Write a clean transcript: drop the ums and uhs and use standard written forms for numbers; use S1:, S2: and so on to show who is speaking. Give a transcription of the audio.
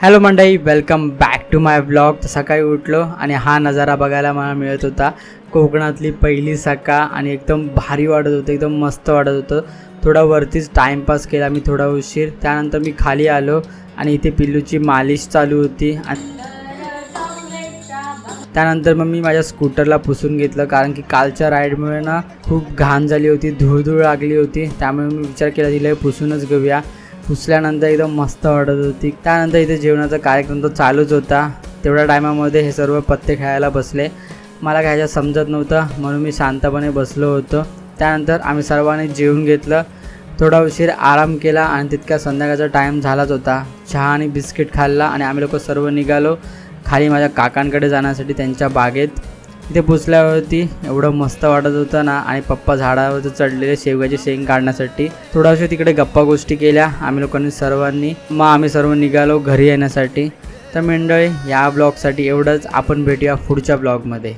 S1: Hello मंडळी, welcome back to my blog. तर सकाळी उठलो आणि हा नजारा बघायला मला मिळत होता. कोकणातली पहिली सकाळ आणि एकदम भारी वाटत होतं, एकदम मस्त वाटत होतं. थोडा वरतीच टाईमपास केला मी थोडा उशीर. त्यानंतर मी खाली आलो आणि इथे पिल्लूची मालिश चालू होती. त्यानंतर मग मी माझ्या स्कूटरला पुसून घेतलं, कारण की कालच्या राईडमुळे ना खूप घाण झाली होती, धूळ लागली होती. त्यामुळे मी विचार केला तिला पुसूनच घेऊया. पुसल्यानंतर एकदम मस्त वाटत होती. त्यानंतर इथे जेवणाचा कार्यक्रम तर चालूच होता. तेवढ्या टायमामध्ये हे सर्व पत्ते खेळायला बसले. मला काय समजत नव्हतं, म्हणून मी शांतपणे बसलो होतो. त्यानंतर आम्ही सर्वांनी जेवून घेतलं, थोडा उशीर आराम केला आणि तितक्या संध्याकाळचा टाईम झालाच होता. चहा आणि बिस्किट खाल्ला आणि आम्ही लोक सर्व निघालो खाली माझ्या काकांकडे जाण्यासाठी त्यांच्या बागेत. तिथे पुसल्यावरती एवढं मस्त वाटत होतं ना. आणि पप्पा झाडावर चढलेले शेवग्याची शेंग काढण्यासाठी थोडाशा तिकडे गप्पा गोष्टी केल्या आम्ही लोकांनी सर्वांनी. मग आम्ही सर्व निघालो घरी येण्यासाठी. तर मंडळी, या ब्लॉगसाठी एवढंच. आपण भेटूया पुढच्या ब्लॉगमध्ये.